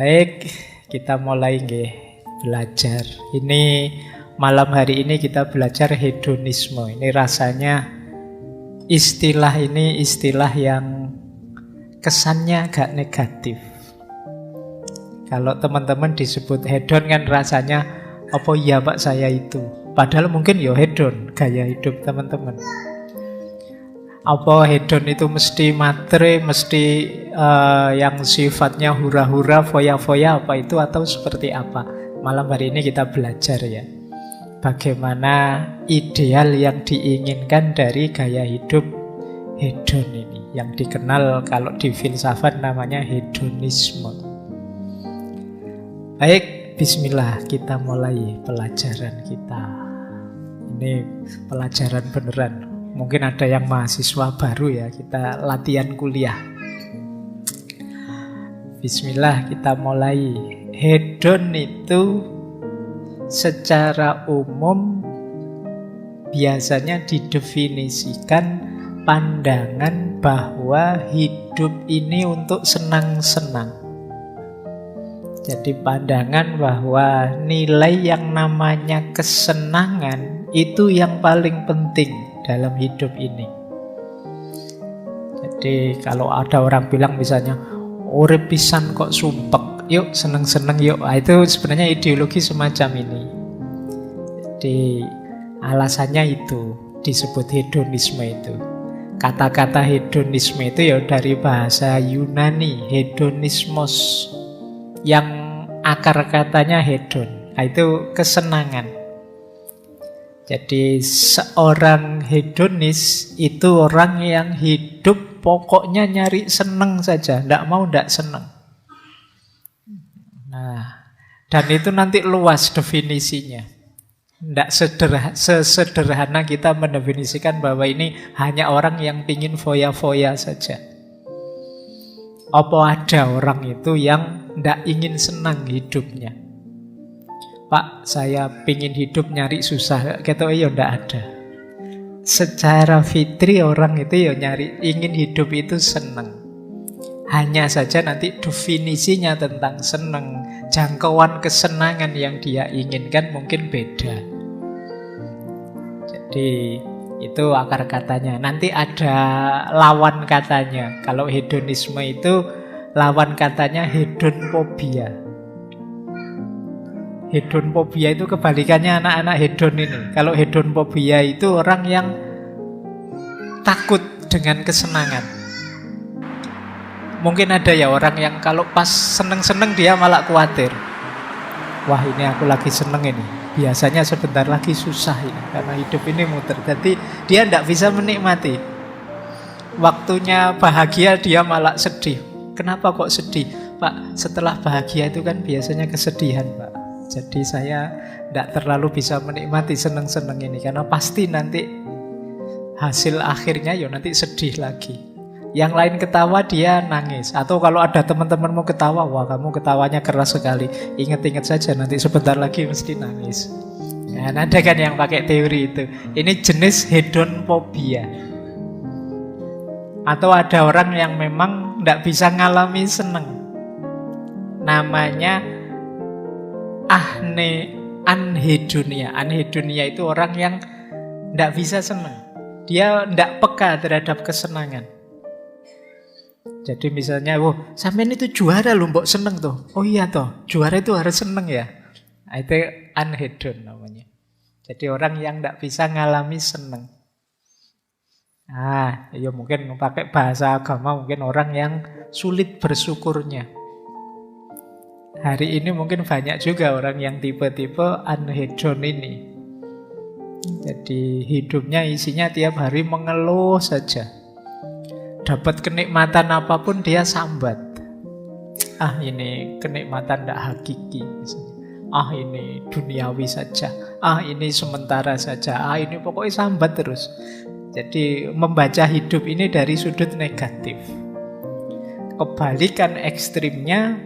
Baik, kita mulai nggih belajar. Ini malam hari ini kita belajar hedonisme. Ini rasanya istilah ini istilah yang kesannya agak negatif. Kalau teman-teman disebut hedon kan rasanya apa iya Pak saya itu. Padahal mungkin ya hedon gaya hidup teman-teman. Apa hedon itu mesti matre, mesti yang sifatnya hura-hura, foya-foya apa itu atau seperti apa? Malam hari ini kita belajar ya. Bagaimana ideal yang diinginkan dari gaya hidup hedon ini, yang dikenal kalau di filsafat namanya hedonisme. Baik, bismillah kita mulai pelajaran kita. Ini pelajaran beneran. Mungkin ada yang mahasiswa baru ya, kita latihan kuliah. Bismillah kita mulai. Hedon itu secara umum biasanya didefinisikan pandangan bahwa hidup ini untuk senang-senang. Jadi pandangan bahwa nilai yang namanya kesenangan itu yang paling penting dalam hidup ini. Jadi kalau ada orang bilang misalnya urip pisan kok sumpek, yuk seneng-seneng yuk, itu sebenarnya ideologi semacam ini. Jadi alasannya itu disebut hedonisme itu. Kata-kata hedonisme itu ya dari bahasa Yunani, hedonismos, yang akar katanya hedon, itu kesenangan. Jadi seorang hedonis itu orang yang hidup pokoknya nyari seneng saja, tidak mau tidak seneng. Nah, dan itu nanti luas definisinya. Tidak sesederhana kita mendefinisikan bahwa ini hanya orang yang pingin foya-foya saja. Apa ada orang itu yang tidak ingin senang hidupnya? Pak, saya pingin hidup nyari susah, gitu ya ndak ada. Secara fitri orang itu ya nyari, ingin hidup itu senang. Hanya saja nanti definisinya tentang senang, jangkauan kesenangan yang dia inginkan mungkin beda. Jadi itu akar katanya. Nanti ada lawan katanya. Kalau hedonisme itu lawan katanya hedonfobia. Hedonfobia itu kebalikannya anak-anak hedon ini. Kalau hedonfobia itu orang yang takut dengan kesenangan. Mungkin ada ya orang yang kalau pas seneng-seneng dia malah khawatir. Wah, ini aku lagi seneng ini, biasanya sebentar lagi susah ini, karena hidup ini muter. Jadi dia tidak bisa menikmati. Waktunya bahagia dia malah sedih. Kenapa kok sedih? Pak, setelah bahagia itu kan biasanya kesedihan, Pak. Jadi saya tidak terlalu bisa menikmati seneng-seneng ini, karena pasti nanti hasil akhirnya ya nanti sedih lagi. Yang lain ketawa dia nangis. Atau kalau ada teman-teman mau ketawa, wah kamu ketawanya keras sekali, ingat-ingat saja nanti sebentar lagi mesti nangis. Nah, ada kan yang pakai teori itu. Ini jenis hedonfobia. Atau ada orang yang memang tidak bisa ngalami seneng, namanya anhedonia. Anhedonia itu orang yang tidak bisa senang. Dia tidak peka terhadap kesenangan. Jadi misalnya, sampean itu juara loh, mbok seneng tuh. Oh iya toh, juara itu harus seneng ya. Nah, itu anhedon namanya. Jadi orang yang tidak bisa ngalami seneng. Ya mungkin pakai bahasa agama, mungkin orang yang sulit bersyukurnya. Hari ini mungkin banyak juga orang yang tipe-tipe anhedon ini. Jadi hidupnya isinya tiap hari mengeluh saja. Dapat kenikmatan apapun dia sambat. Ini kenikmatan tidak hakiki. Ini duniawi saja. Ini sementara saja. Ini pokoknya sambat terus. Jadi membaca hidup ini dari sudut negatif. Kebalikan ekstrimnya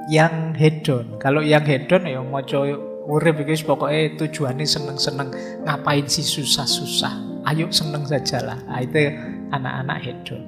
yang hedon. Kalau yang hedon ya moco urip iki pokoknya tujuannya seneng-seneng, ngapain sih susah-susah, ayo seneng sajalah. Itu anak-anak hedon.